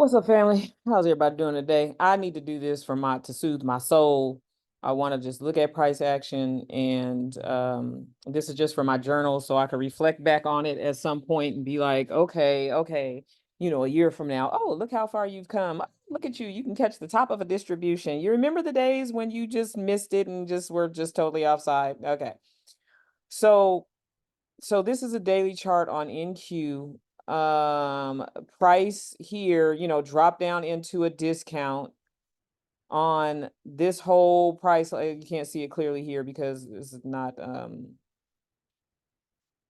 What's up, family? How's everybody doing today? I need to do this for my to soothe my soul. I want to just look at price action, and this is just for my journal, so I can reflect back on it at some point and be like, okay, a year from now, oh, look how far you've come. Look at you. You can catch the top of a distribution. You remember the days when you just missed it and just were just totally offside. Okay. So so this is a daily chart on NQ. Price here, drop down into a discount on this whole price. You can't see it clearly here because this is not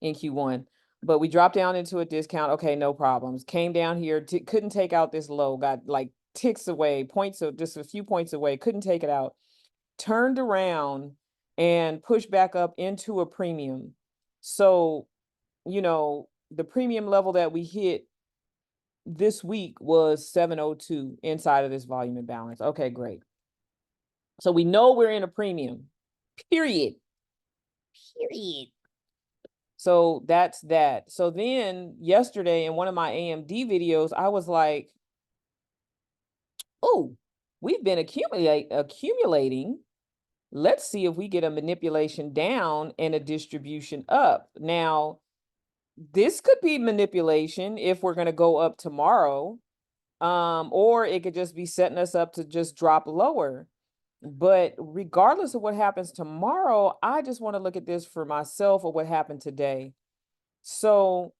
NQ1, but we dropped down into a discount. Okay, no problems. Came down here, couldn't take out this low, got like ticks away, points of just a few points away, couldn't take it out. Turned around and pushed back up into a premium. So the premium level that we hit this week was 702 inside of this volume imbalance. Okay, great. So we know we're in a premium, period. Period. So that's that. So then yesterday in one of my AMD videos, I was like, oh, we've been accumulating. Let's see if we get a manipulation down and a distribution up. Now, this could be manipulation if we're going to go up tomorrow, or it could just be setting us up to just drop lower. But regardless of what happens tomorrow, I just want to look at this for myself or what happened today. So,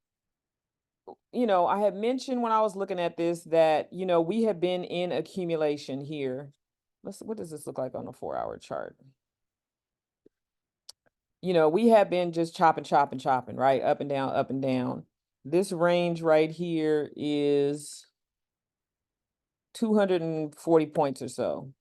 I had mentioned when I was looking at this that, we have been in accumulation here. What does this look like on a 4-hour chart? We have been just chopping, right? Up and down, up and down. This range right here is 240 points or so.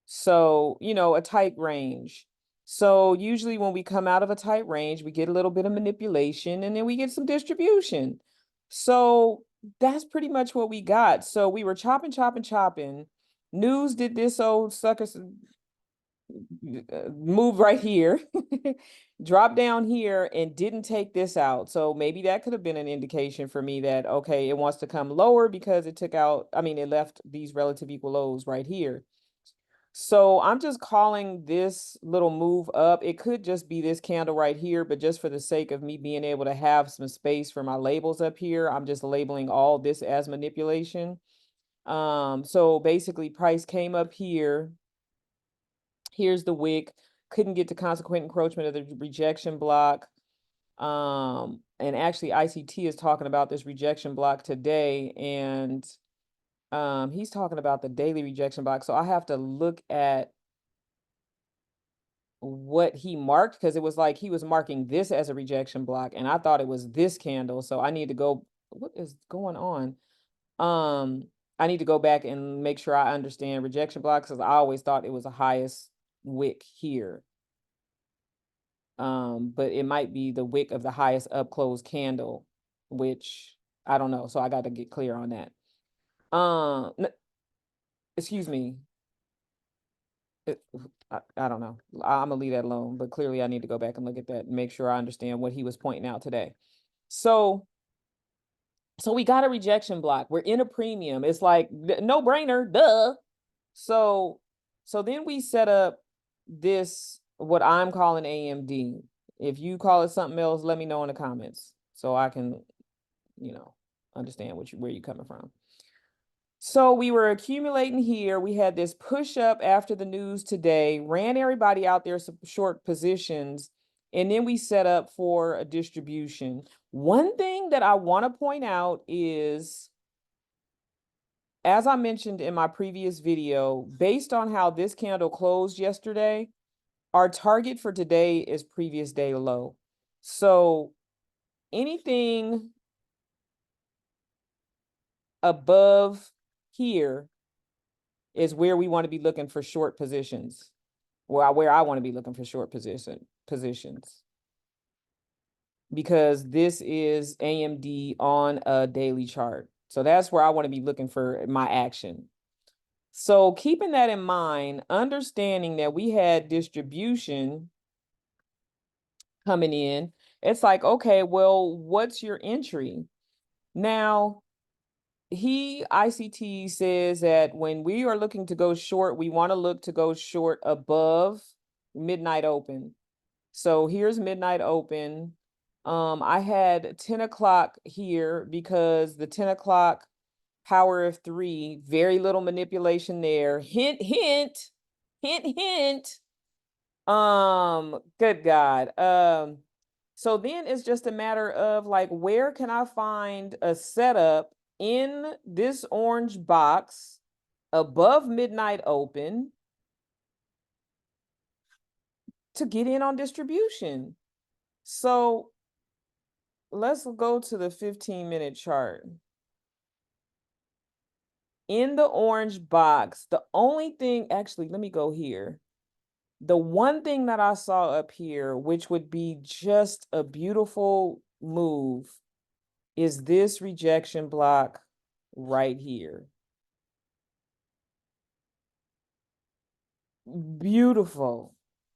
So, a tight range. So usually when we come out of a tight range, we get a little bit of manipulation and then we get some distribution. So that's pretty much what we got. So we were chopping. News did this old sucker move right here, drop down here and didn't take this out. So maybe that could have been an indication for me that, okay, it wants to come lower because it took out, it left these relative equal lows right here. So I'm just calling this little move up. It could just be this candle right here, but just for the sake of me being able to have some space for my labels up here, I'm just labeling all this as manipulation. So basically price came up here. Here's the wick. Couldn't get to consequent encroachment of the rejection block. And actually ICT is talking about this rejection block today, and he's talking about the daily rejection block. So I have to look at what he marked, because it was like he was marking this as a rejection block and I thought it was this candle. So I need to go, what is going on? I need to go back and make sure I understand rejection blocks, because I always thought it was the highest wick here. But it might be the wick of the highest up close candle, which I don't know. So I got to get clear on that. Excuse me. I don't know. I'm gonna leave that alone, but clearly I need to go back and look at that and make sure I understand what he was pointing out today. So we got a rejection block. We're in a premium. It's like no brainer, duh. So then we set up this, what I'm calling AMD. If you call it something else, let me know in the comments so I can, understand where you're coming from. So we were accumulating here. We had this push up after the news today, ran everybody out there some short positions, and then we set up for a distribution. One thing that I want to point out is, as I mentioned in my previous video, based on how this candle closed yesterday, our target for today is previous day low. So anything above here is where we want to be looking for short positions, where I want to be looking for short positions, because this is AMD on a daily chart. So that's where I want to be looking for my action. So keeping that in mind, understanding that we had distribution coming in, it's like, okay, well, what's your entry? Now, ICT says that when we are looking to go short, we want to look to go short above midnight open. So here's midnight open. I had 10 o'clock here because the 10 o'clock power of 3, very little manipulation there. Hint, hint, hint, hint. Good God. So then it's just a matter of like, where can I find a setup in this orange box above midnight open to get in on distribution? So let's go to the 15-minute chart. In the orange box, the only thing, actually, let me go here. The one thing that I saw up here, which would be just a beautiful move, is this rejection block right here. Beautiful.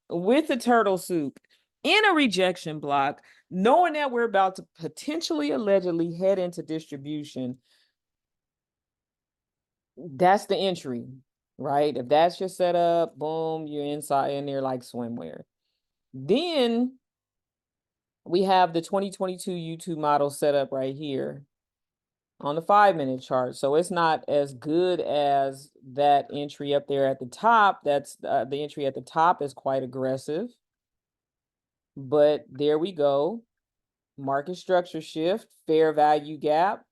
With the turtle soup in a rejection block, knowing that we're about to potentially, allegedly head into distribution. That's the entry, right? If that's your setup, boom, you're inside in there like swimwear. Then we have the 2022 YouTube model set up right here on the 5-minute chart. So it's not as good as that entry up there at the top. That's the entry at the top is quite aggressive. But there we go. Market structure shift, fair value gap.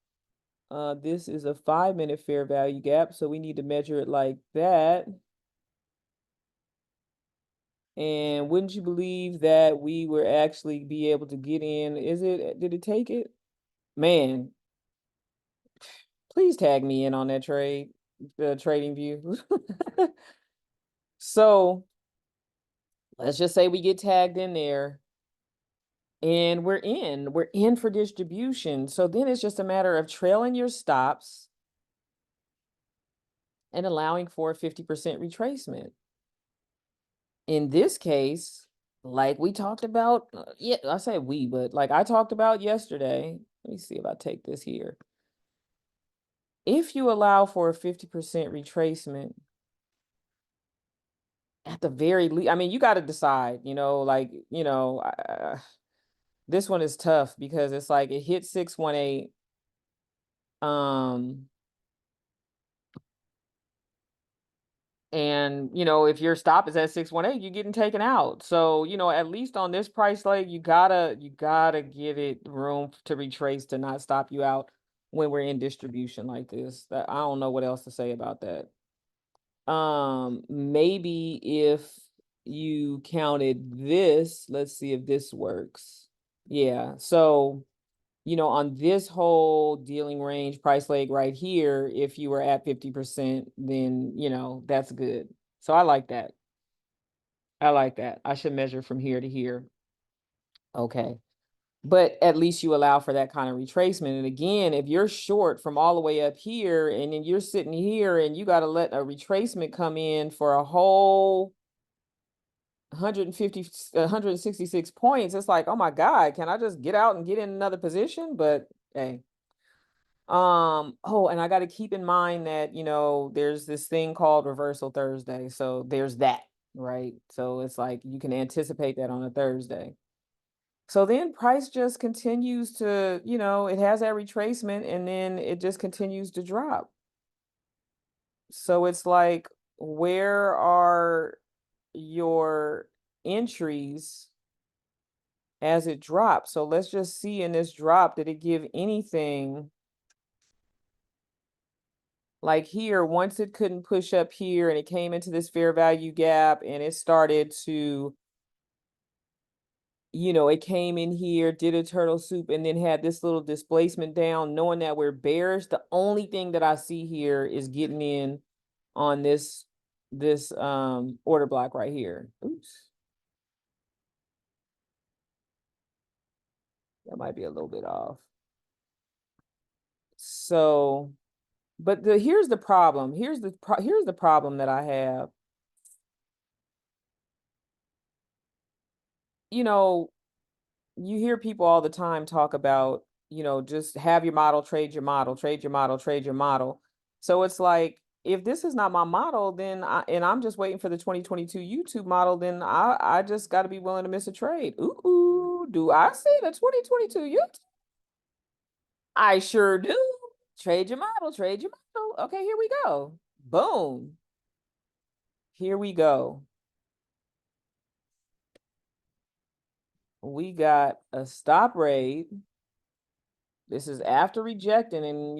This is a 5-minute fair value gap, so we need to measure it like that. And wouldn't you believe that we were actually be able to get in? Did it take it? Man, please tag me in on that trade, trading view. So let's just say we get tagged in there and we're in for distribution. So then it's just a matter of trailing your stops and allowing for a 50% retracement. In this case, like we talked about, yeah, I say we, but like I talked about yesterday, let me see if I take this here. If you allow for a 50% retracement, at the very least, I mean, you got to decide, like, this one is tough because it's like it hit 618. And if your stop is at 618, you're getting taken out. So, at least on this price leg, you gotta give it room to retrace to not stop you out when we're in distribution like this. I don't know what else to say about that. Maybe if you counted this, let's see if this works. Yeah, so on this whole dealing range price leg right here, if you were at 50%, then that's good. So I like that. I like that. I should measure from here to here. Okay. But at least you allow for that kind of retracement. And again, if you're short from all the way up here and then you're sitting here and you got to let a retracement come in for a whole 150, 166 points, it's like, oh my God, can I just get out and get in another position? But hey. Oh, and I got to keep in mind that, there's this thing called reversal Thursday. So there's that, right? So it's like you can anticipate that on a Thursday. So then price just continues to, it has that retracement and then it just continues to drop. So it's like, where are your entries as it drops? So let's just see in this drop, did it give anything? Like here, once it couldn't push up here and it came into this fair value gap and it started to, it came in here, did a turtle soup, and then had this little displacement down, knowing that we're bearish. The only thing that I see here is getting in on this order block right here. Oops. That might be a little bit off. So, but here's the problem. Here's the problem that I have. You hear people all the time talk about just have your model, trade your model, trade your model, trade your model. So it's like, if this is not my model, then I'm just waiting for the 2022 YouTube model, then I just got to be willing to miss a trade. Ooh, do I see the 2022 YouTube? I sure do. Trade your model, trade your model. Okay, here we go. Boom. Here we go. We got a stop rate. This is after rejecting and,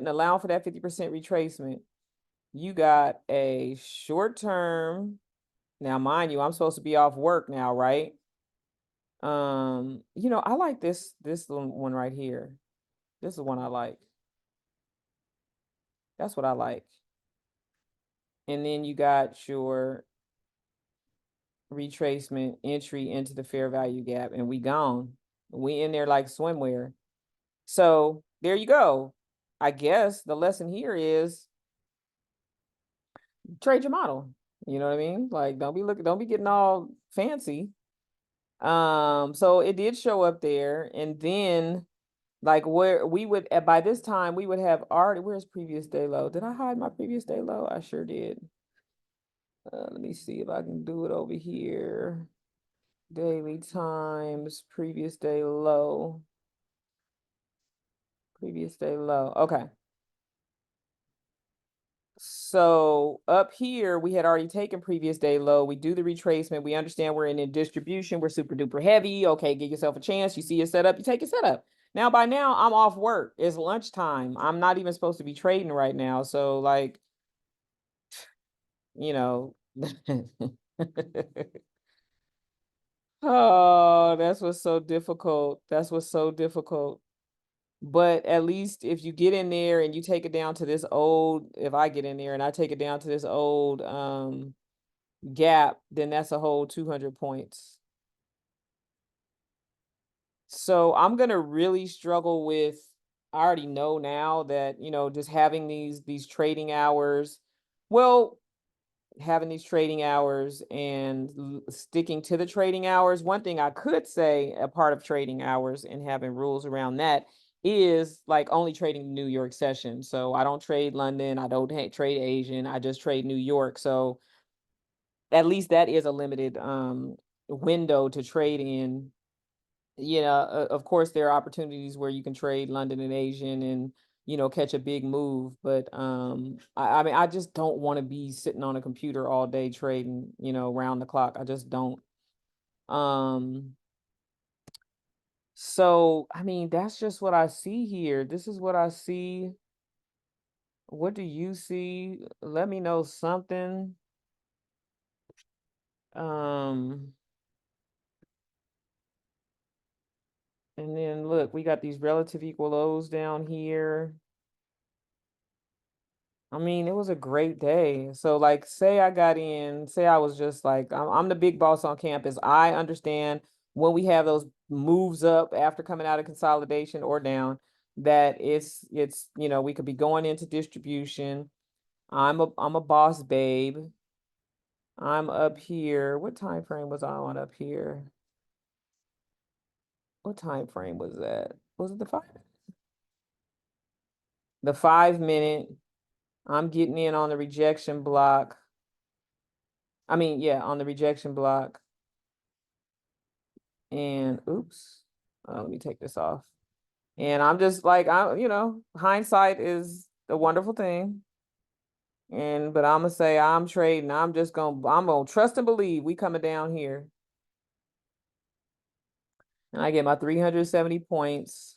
allowing for that 50% retracement. You got a short term. Now, mind you, I'm supposed to be off work now, right? I like this one right here. This is the one I like. That's what I like. And then you got your retracement entry into the fair value gap, and we gone. We in there like swimwear. So there you go. I guess the lesson here is trade your model. You know what I mean? Like, don't be getting all fancy. So it did show up there, and then like where we would by this time we would have already, where's previous day low? Did I hide my previous day low? I sure did. Let me see if I can do it over here. Daily times previous day low. Previous day low. Okay. So up here, we had already taken previous day low. We do the retracement. We understand we're in a distribution. We're super duper heavy. Okay, give yourself a chance. You see your setup, you take your setup. Now, by now, I'm off work. It's lunchtime. I'm not even supposed to be trading right now. So, like, you know. Oh, that's what's so difficult. That's what's so difficult. But at least if you get in there and you take it down to this old, if I get in there and I take it down to this old gap, then that's a whole 200 points. So I'm gonna really struggle with, I already know now that, just having these trading hours. Well, having these trading hours and sticking to the trading hours. One thing I could say, a part of trading hours and having rules around that, is like only trading New York session. So I don't trade London, I don't trade Asian, I just trade New York. So at least that is a limited window to trade in. Of course there are opportunities where you can trade London and Asian and catch a big move, but I mean, I just don't want to be sitting on a computer all day trading, round the clock. I just don't. um so I mean, that's just what I see here. This is what I see. What do you see? Let me know something. um and then look, we got these relative equal lows down here. I mean, it was a great day. So, like, say I got in, say I was just like, I'm the big boss on campus. I understand when we have those moves up after coming out of consolidation or down, that we could be going into distribution. I'm a boss babe. I'm up here. What time frame was I on up here? What time frame was that? Was it the 5? The 5 minute. I'm getting in on the rejection block. I mean, yeah, on the rejection block. And oops, let me take this off. And I'm just like, hindsight is a wonderful thing. But I'm gonna say I'm trading. I'm gonna trust and believe we coming down here. And I get my 370 points.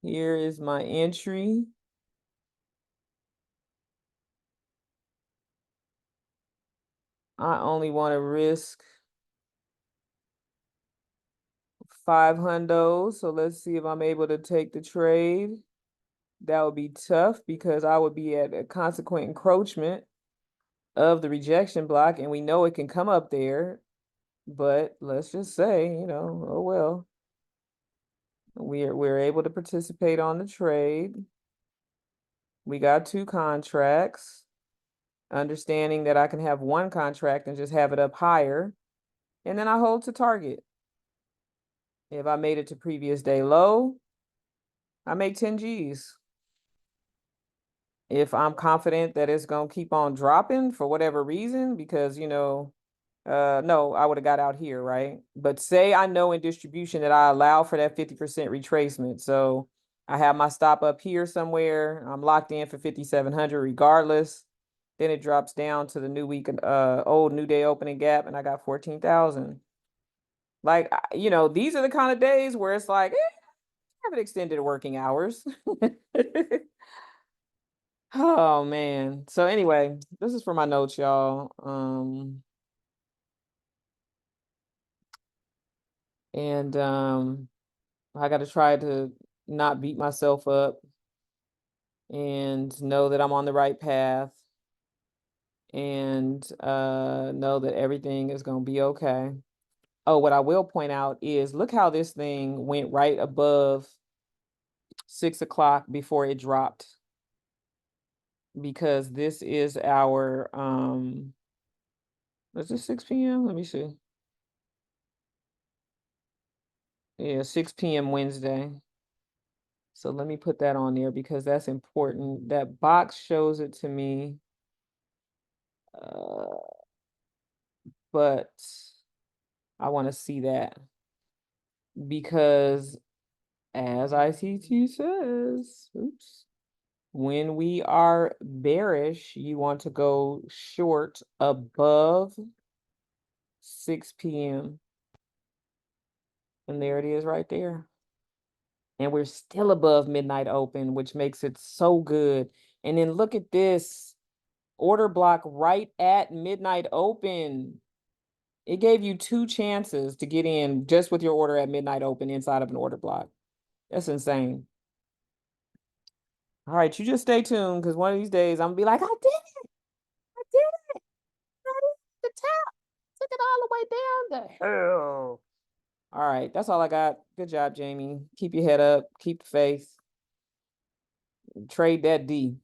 Here is my entry. I only want to risk 500. So let's see if I'm able to take the trade. That would be tough because I would be at a consequent encroachment of the rejection block, and we know it can come up there, but let's just say, oh well. We're able to participate on the trade. We got 2 contracts, understanding that I can have 1 contract and just have it up higher, and then I hold to target. If I made it to previous day low, I make 10 G's. If I'm confident that it's gonna keep on dropping for whatever reason, because no, I would have got out here, right? But say I know in distribution that I allow for that 50% retracement. So I have my stop up here somewhere. I'm locked in for 5,700 regardless. Then it drops down to the new week, old new day opening gap, and I got 14,000. Like, these are the kind of days where it's like, have it extended working hours. Oh man. So anyway, this is for my notes, y'all. And I got to try to not beat myself up and know that I'm on the right path and know that everything is going to be okay. Oh, what I will point out is look how this thing went right above 6 o'clock before it dropped, because this is our is it 6 p.m.? Let me see. Yeah, 6 p.m. Wednesday. So let me put that on there because that's important. That box shows it to me. Uh, but I want to see that because as ICT says, oops, when we are bearish, you want to go short above 6 p.m. And there it is right there. And we're still above midnight open, which makes it so good. And then look at this order block right at midnight open. It gave you 2 chances to get in just with your order at midnight open inside of an order block. That's insane. All right, you just stay tuned because one of these days I'm gonna be like, I did it. I did it. I did the top. Took it all the way down the hell. All right, that's all I got. Good job, Jamie. Keep your head up. Keep the faith. Trade that D.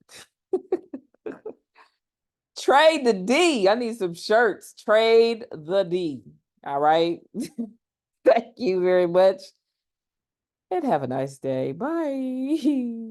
Trade the D. I need some shirts. Trade the D. All right. Thank you very much. And have a nice day. Bye.